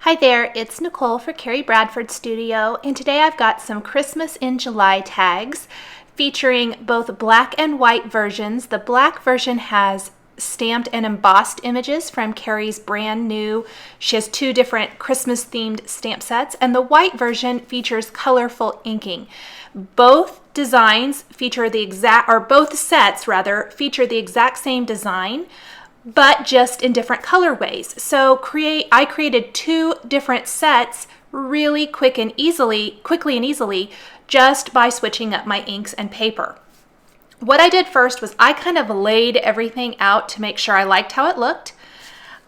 Hi there, it's Nicole for Kerri Bradford Studio, and today I've got some Christmas in July tags featuring both black and white versions. The black version has stamped and embossed images from Kerri's brand new. She has two different Christmas themed stamp sets, and the white version features colorful inking. Both designs feature the exact, or both sets rather, feature the exact same design, but just in different colorways. So I created two different sets really quickly and easily, just by switching up my inks and paper. What I did first was I kind of laid everything out to make sure I liked how it looked.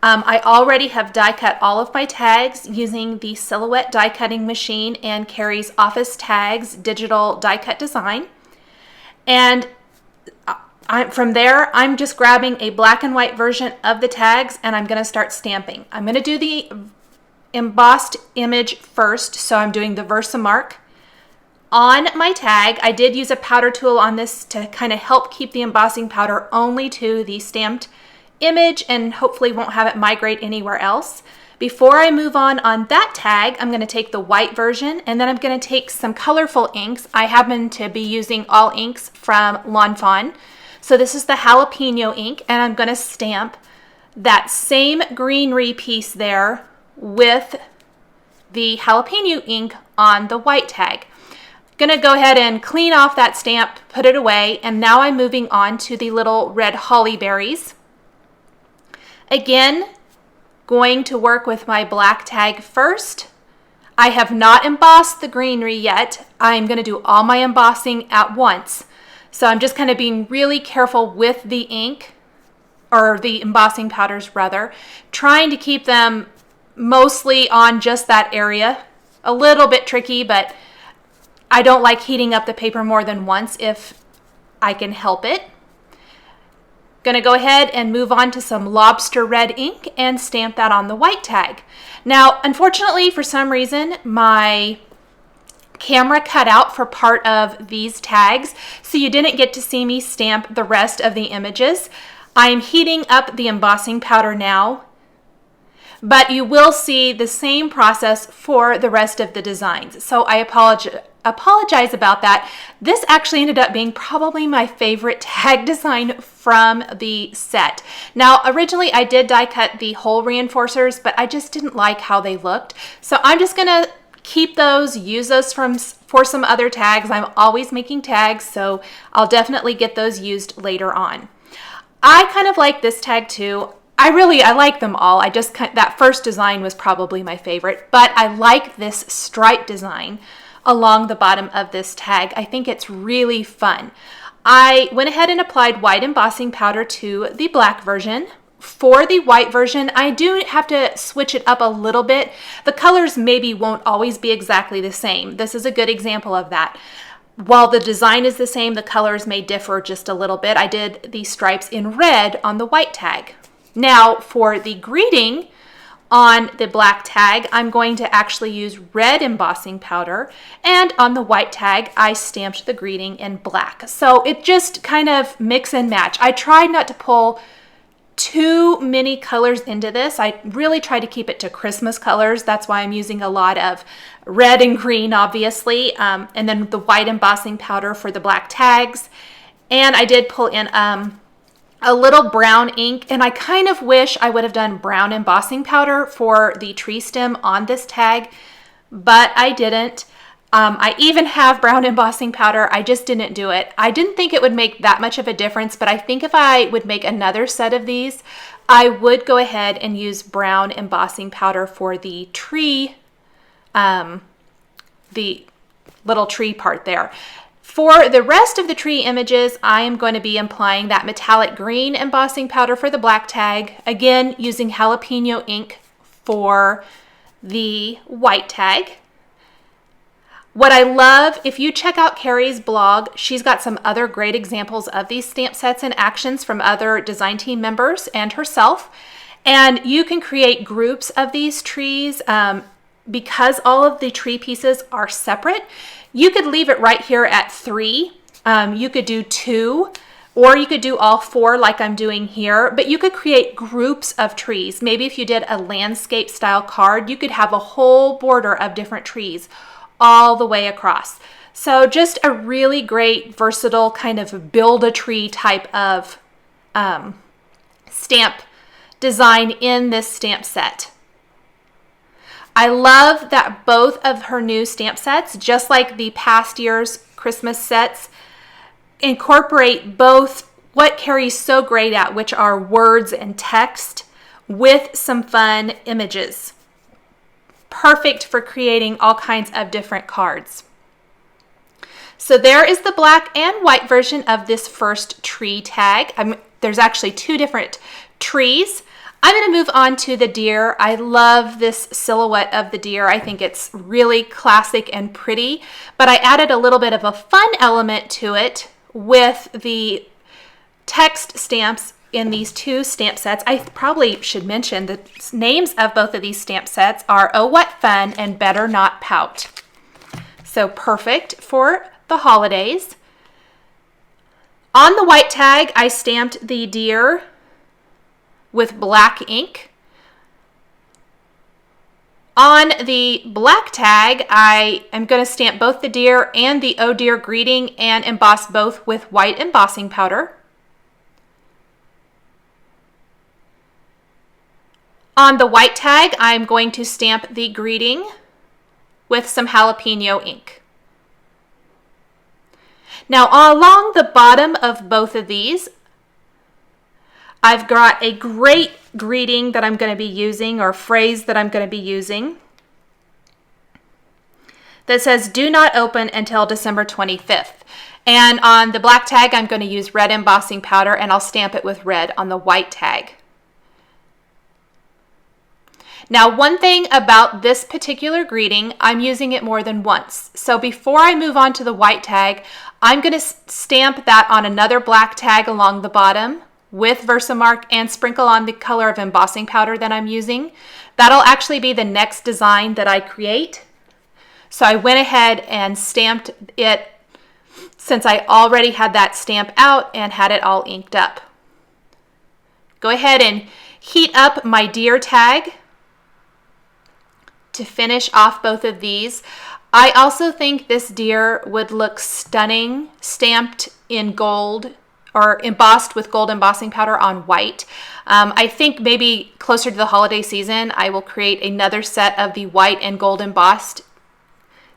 I already have die cut all of my tags using the Silhouette die cutting machine and Kerri's Office Tags digital die cut design. And from there, I'm just grabbing a black and white version of the tags and I'm going to start stamping. I'm going to do the embossed image first, so I'm doing the Versamark on my tag. I did use a powder tool on this to kind of help keep the embossing powder only to the stamped image and hopefully won't have it migrate anywhere else. Before I move on that tag, I'm going to take the white version and then I'm going to take some colorful inks. I happen to be using all inks from Lawn Fawn. So this is the jalapeno ink, and I'm going to stamp that same greenery piece there with the jalapeno ink on the white tag. Going to go ahead and clean off that stamp, put it away, and now I'm moving on to the little red holly berries. Again, going to work with my black tag first. I have not embossed the greenery yet. I'm going to do all my embossing at once. So I'm just kind of being really careful with the ink, or the embossing powders rather, trying to keep them mostly on just that area. A little bit tricky, but I don't like heating up the paper more than once if I can help it. Gonna go ahead and move on to some Lobster Red Ink and stamp that on the white tag. Now, unfortunately, for some reason, my camera cut out for part of these tags, so you didn't get to see me stamp the rest of the images. I'm heating up the embossing powder now, but you will see the same process for the rest of the designs. So I apologize about that. This actually ended up being probably my favorite tag design from the set. Now, originally I did die cut the hole reinforcers, but I just didn't like how they looked. So I'm just gonna keep those, use those for some other tags. I'm always making tags, so I'll definitely get those used later on. I kind of like this tag too. I like them all. That first design was probably my favorite, but I like this stripe design along the bottom of this tag. I think it's really fun. I went ahead and applied white embossing powder to the black version. For the white version, I do have to switch it up a little bit. The colors maybe won't always be exactly the same. This is a good example of that. While the design is the same, the colors may differ just a little bit. I did the stripes in red on the white tag. Now, for the greeting on the black tag, I'm going to actually use red embossing powder, and on the white tag, I stamped the greeting in black. So it just kind of mix and match. I tried not to pull too many colors into this. I really try to keep it to Christmas colors. That's why I'm using a lot of red and green, obviously, and then the white embossing powder for the black tags. And I did pull in a little brown ink, and I kind of wish I would have done brown embossing powder for the tree stem on this tag, but I didn't. I even have brown embossing powder. I just didn't do it. I didn't think it would make that much of a difference, but I think if I would make another set of these, I would go ahead and use brown embossing powder for the tree, the little tree part there. For the rest of the tree images, I am going to be applying that metallic green embossing powder for the black tag, again using jalapeno ink for the white tag. What I love, if you check out Kerri's blog, she's got some other great examples of these stamp sets and actions from other design team members and herself. And you can create groups of these trees because all of the tree pieces are separate. You could leave it right here at 3. You could do 2, Or you could do all 4 like I'm doing here, but you could create groups of trees. Maybe if you did a landscape style card, you could have a whole border of different trees all the way across. So just a really great, versatile kind of build a tree type of stamp design in this stamp set. I love that both of her new stamp sets, just like the past year's Christmas sets, incorporate both what Kerri's so great at, which are words and text, with some fun images. Perfect for creating all kinds of different cards. So there is the black and white version of this first tree tag. There's actually 2 different trees. I'm going to move on to the deer. I love this silhouette of the deer. I think it's really classic and pretty, but I added a little bit of a fun element to it with the text stamps in these 2 stamp sets. I probably should mention the names of both of these stamp sets are Oh What Fun and Better Not Pout. So perfect for the holidays. On the white tag, I stamped the deer with black ink. On the black tag, I am going to stamp both the deer and the Oh Dear greeting and emboss both with white embossing powder. On the white tag, I'm going to stamp the greeting with some jalapeno ink. Now, along the bottom of both of these, I've got a great greeting that I'm going to be using, or phrase that I'm going to be using, that says, "Do not open until December 25th. And on the black tag, I'm going to use red embossing powder, and I'll stamp it with red on the white tag. Now, one thing about this particular greeting, I'm using it more than once. So before I move on to the white tag, I'm going to stamp that on another black tag along the bottom with Versamark and sprinkle on the color of embossing powder that I'm using. That'll actually be the next design that I create. So I went ahead and stamped it since I already had that stamp out and had it all inked up. Go ahead and heat up my deer tag to finish off both of these. I also think this deer would look stunning stamped in gold or embossed with gold embossing powder on white. I think maybe closer to the holiday season, I will create another set of the white and gold embossed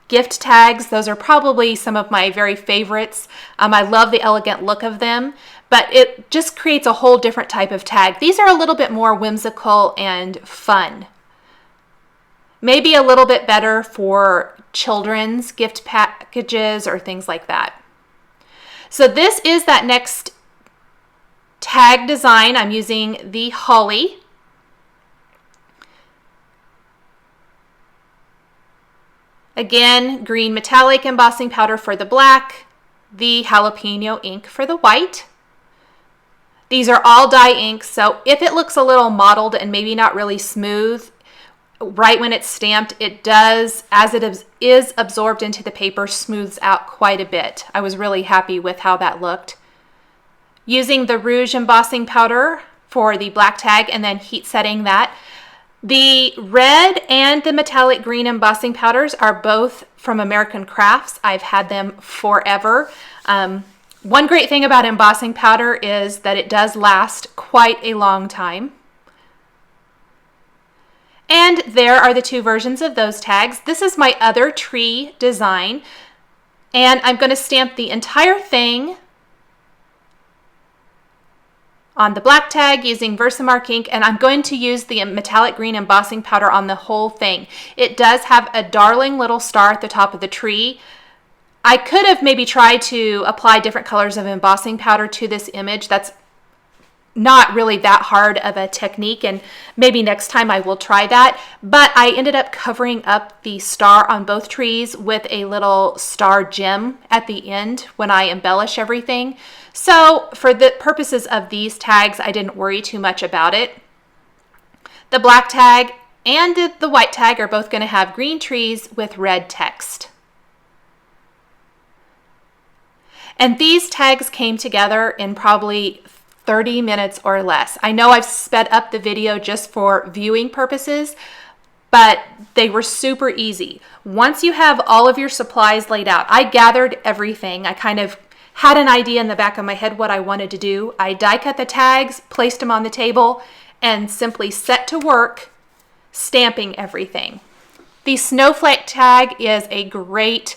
gift tags. Those are probably some of my very favorites. I love the elegant look of them, but it just creates a whole different type of tag. These are a little bit more whimsical and fun. Maybe a little bit better for children's gift packages or things like that. So this is that next tag design. I'm using the holly. Again, green metallic embossing powder for the black, the jalapeno ink for the white. These are all dye inks, so if it looks a little mottled and maybe not really smooth, right when it's stamped, it does, as it is absorbed into the paper, smooths out quite a bit. I was really happy with how that looked. Using the rouge embossing powder for the black tag and then heat setting that. The red and the metallic green embossing powders are both from American Crafts. I've had them forever. One great thing about embossing powder is that it does last quite a long time. And there are the 2 versions of those tags. This is my other tree design, and I'm going to stamp the entire thing on the black tag using Versamark ink, and I'm going to use the metallic green embossing powder on the whole thing. It does have a darling little star at the top of the tree. I could have maybe tried to apply different colors of embossing powder to this image. That's not really that hard of a technique, and maybe next time I will try that. But I ended up covering up the star on both trees with a little star gem at the end when I embellish everything. So for the purposes of these tags, I didn't worry too much about it. The black tag and the white tag are both going to have green trees with red text. And these tags came together in probably 30 minutes or less. I know I've sped up the video just for viewing purposes, but they were super easy. Once you have all of your supplies laid out, I gathered everything. I kind of had an idea in the back of my head what I wanted to do. I die cut the tags, placed them on the table, and simply set to work stamping everything. The Snowflake Tag is a great,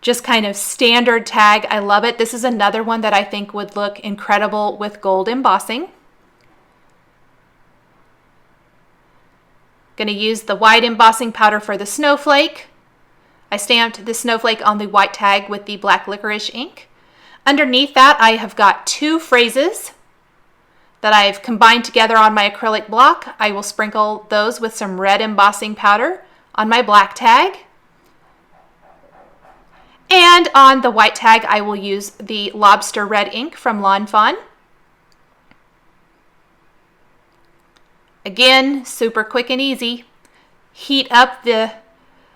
just kind of standard tag. I love it. This is another one that I think would look incredible with gold embossing. Going to use the white embossing powder for the snowflake. I stamped the snowflake on the white tag with the black licorice ink. Underneath that, I have got 2 phrases that I've combined together on my acrylic block. I will sprinkle those with some red embossing powder on my black tag. And on the white tag, I will use the Lobster Red Ink from Lawn Fawn. Again, super quick and easy. Heat up the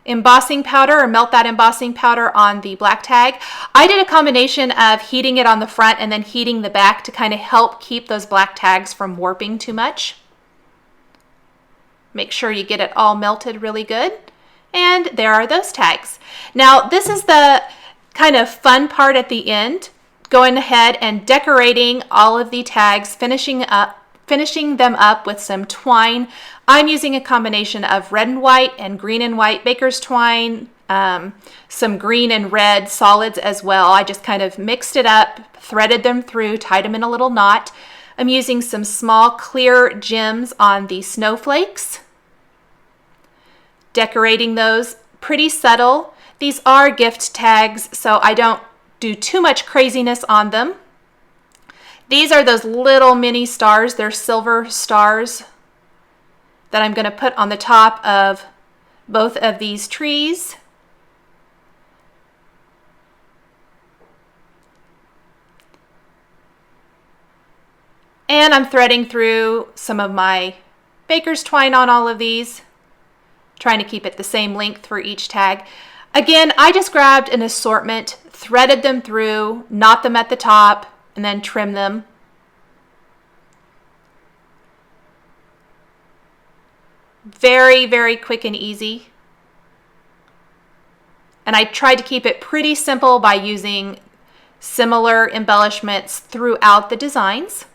embossing powder or melt that embossing powder on the black tag. I did a combination of heating it on the front and then heating the back to kind of help keep those black tags from warping too much. Make sure you get it all melted really good. And there are those tags. Now, this is the kind of fun part at the end, going ahead and decorating all of the tags, finishing them up with some twine. I'm using a combination of red and white and green and white baker's twine, some green and red solids as well. I just kind of mixed it up, threaded them through, tied them in a little knot. I'm using some small clear gems on the snowflakes. Decorating those pretty subtle. These are gift tags, so I don't do too much craziness on them. These are those little mini stars. They're silver stars that I'm going to put on the top of both of these trees. And I'm threading through some of my baker's twine on all of these, trying to keep it the same length for each tag. Again, I just grabbed an assortment, threaded them through, knot them at the top, and then trim them. Very, very quick and easy. And I tried to keep it pretty simple by using similar embellishments throughout the designs.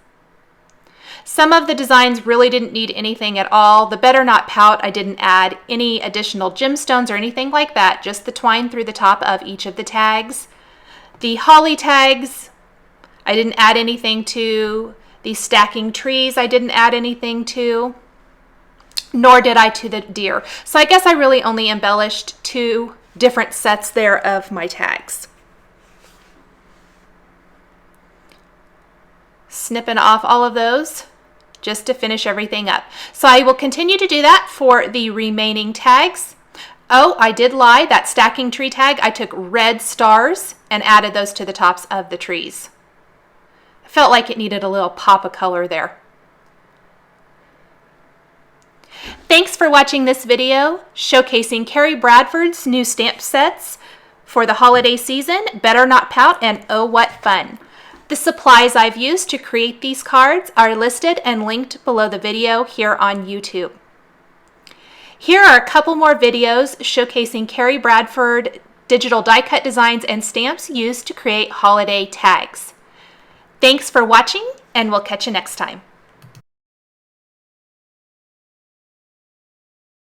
Some of the designs really didn't need anything at all. The Better Not Pout, I didn't add any additional gemstones or anything like that, just the twine through the top of each of the tags. The holly tags, I didn't add anything to. The stacking trees, I didn't add anything to, nor did I to the deer. So I guess I really only embellished 2 different sets there of my tags. Snipping off all of those just to finish everything up. So I will continue to do that for the remaining tags. Oh, I did lie. That stacking tree tag, I took red stars and added those to the tops of the trees. I felt like it needed a little pop of color there. Thanks for watching this video showcasing Kerri Bradford's new stamp sets for the holiday season, Better Not Pout and Oh What Fun. The supplies I've used to create these cards are listed and linked below the video here on YouTube. Here are a couple more videos showcasing Kerri Bradford digital die cut designs and stamps used to create holiday tags. Thanks for watching, and we'll catch you next time.